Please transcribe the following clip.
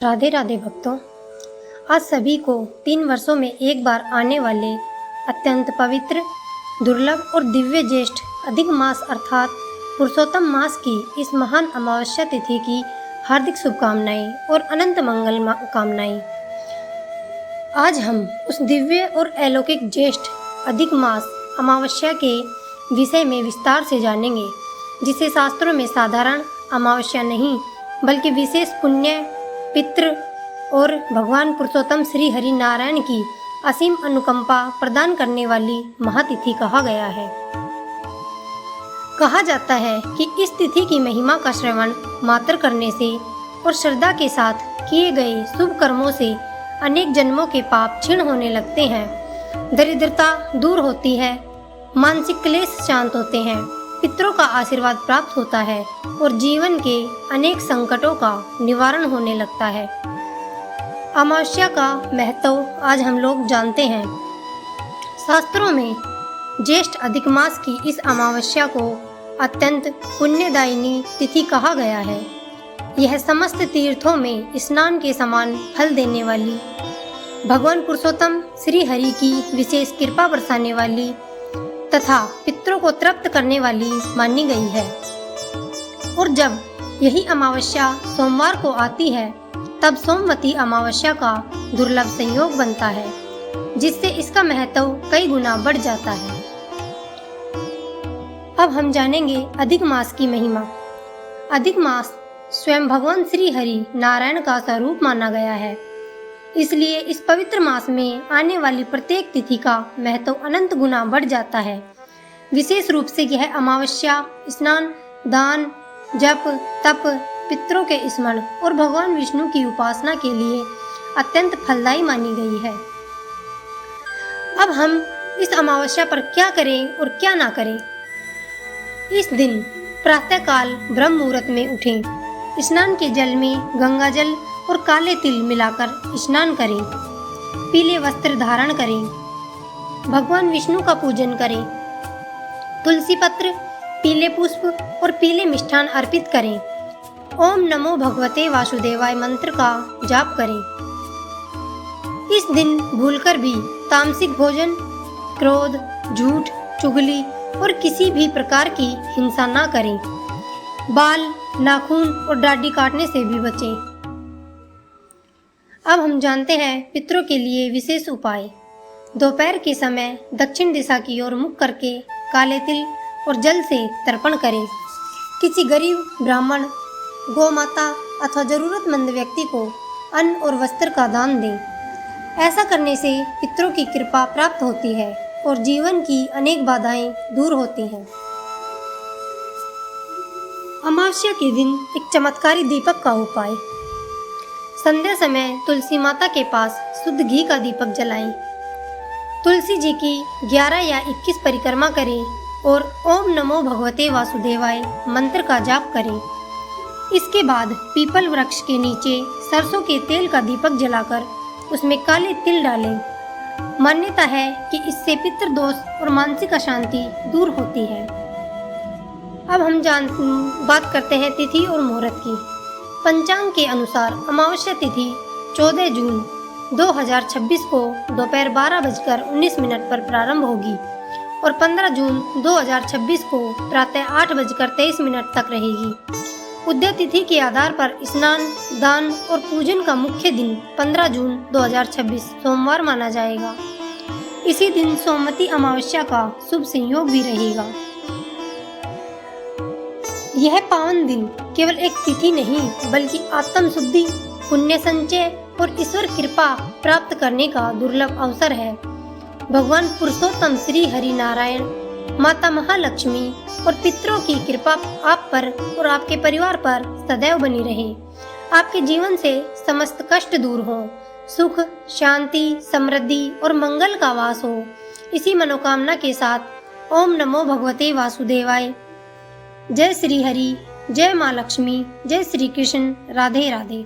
राधे राधे भक्तों, आज सभी को 3 वर्षों में एक बार आने वाले अत्यंत पवित्र, दुर्लभ और दिव्य ज्येष्ठ अधिक मास अर्थात पुरुषोत्तम मास की इस महान अमावस्या तिथि की हार्दिक शुभकामनाएं और अनंत मंगल कामनाएं। आज हम उस दिव्य और अलौकिक ज्येष्ठ अधिक मास अमावस्या के विषय में विस्तार से जानेंगे, जिसे शास्त्रों में साधारण अमावस्या नहीं बल्कि विशेष पुण्य, पितृ और भगवान पुरुषोत्तम श्री हरि नारायण की असीम अनुकंपा प्रदान करने वाली महातिथि कहा गया है। कहा जाता है कि इस तिथि की महिमा का श्रवण मात्र करने से और श्रद्धा के साथ किए गए शुभ कर्मों से अनेक जन्मों के पाप क्षीण होने लगते हैं, दरिद्रता दूर होती है, मानसिक क्लेश शांत होते हैं, पितरों का आशीर्वाद प्राप्त होता है और जीवन के अनेक संकटों का निवारण होने लगता है। अमावस्या का महत्व आज हम लोग जानते हैं। शास्त्रों में ज्येष्ठ अधिक मास की इस अमावस्या को अत्यंत पुण्यदायिनी तिथि कहा गया है। यह समस्त तीर्थों में स्नान के समान फल देने वाली, भगवान पुरुषोत्तम श्री हरि की विशेष कृपा बरसाने वाली तथा पितरों को तृप्त करने वाली मानी गई है। और जब यही अमावस्या सोमवार को आती है, तब सोमवती अमावस्या का दुर्लभ संयोग बनता है, जिससे इसका महत्व कई गुना बढ़ जाता है। अब हम जानेंगे अधिक मास की महिमा। अधिक मास स्वयं भगवान श्री हरि नारायण का स्वरूप माना गया है, इसलिए इस पवित्र मास में आने वाली प्रत्येक तिथि का महत्व अनंत गुना बढ़ जाता है। विशेष रूप से यह अमावस्या स्नान, दान, जप, तप, पितरों के स्मरण और भगवान विष्णु की उपासना के लिए अत्यंत फलदायी मानी गई है। अब हम इस अमावस्या पर क्या करें और क्या ना करें। इस दिन प्रातःकाल ब्रह्म मुहूर्त में उठें, स्नान के जल में गंगा जल और काले तिल मिलाकर स्नान करें, पीले वस्त्र धारण करें, भगवान विष्णु का पूजन करें, तुलसी पत्र, पीले पुष्प और पीले मिष्ठान अर्पित करें, ओम नमो भगवते वासुदेवाय मंत्र का जाप करें। इस दिन भूलकर भी तामसिक भोजन, क्रोध, झूठ, चुगली और किसी भी प्रकार की हिंसा ना करें। बाल, नाखून और दाढ़ी काटने से भी बचें। अब हम जानते हैं पितरों के लिए विशेष उपाय। दोपहर के समय दक्षिण दिशा की ओर मुख करके काले तिल और जल से तर्पण करें। किसी गरीब, ब्राह्मण, गौ माता अथवा जरूरतमंद व्यक्ति को अन्न और वस्त्र का दान दें। ऐसा करने से पितरों की कृपा प्राप्त होती है और जीवन की अनेक बाधाएं दूर होती हैं। अमावस्या के दिन एक चमत्कारी दीपक का उपाय। संध्या समय तुलसी माता के पास शुद्ध घी का दीपक जलाएं। तुलसी जी की 11 या 21 परिक्रमा करें और ओम नमो भगवते वासुदेवाय मंत्र का जाप करें। इसके बाद पीपल वृक्ष के नीचे सरसों के तेल का दीपक जलाकर उसमें काले तिल डालें। मान्यता है कि इससे पितृदोष और मानसिक अशांति दूर होती है। अब हम बात करते हैं तिथि और मुहूर्त की। पंचांग के अनुसार अमावस्या तिथि 14 जून 2026 को दोपहर 12:19 पर प्रारंभ होगी और 15 जून 2026 को प्रातः 8:23 तक रहेगी। उदय तिथि के आधार पर स्नान, दान और पूजन का मुख्य दिन 15 जून 2026 सोमवार माना जाएगा। इसी दिन सोमवती अमावस्या का शुभ संयोग भी रहेगा। यह पावन दिन केवल एक तिथि नहीं बल्कि आत्म शुद्धि, पुण्य संचय और ईश्वर कृपा प्राप्त करने का दुर्लभ अवसर है। भगवान पुरुषोत्तम श्री हरि नारायण, माता महालक्ष्मी और पितरों की कृपा आप पर और आपके परिवार पर सदैव बनी रहे। आपके जीवन से समस्त कष्ट दूर हो, सुख, शांति, समृद्धि और मंगल का वास हो। इसी मनोकामना के साथ ओम नमो भगवते वासुदेवाय। जय श्री हरि, जय माँ लक्ष्मी, जय श्री कृष्ण, राधे राधे।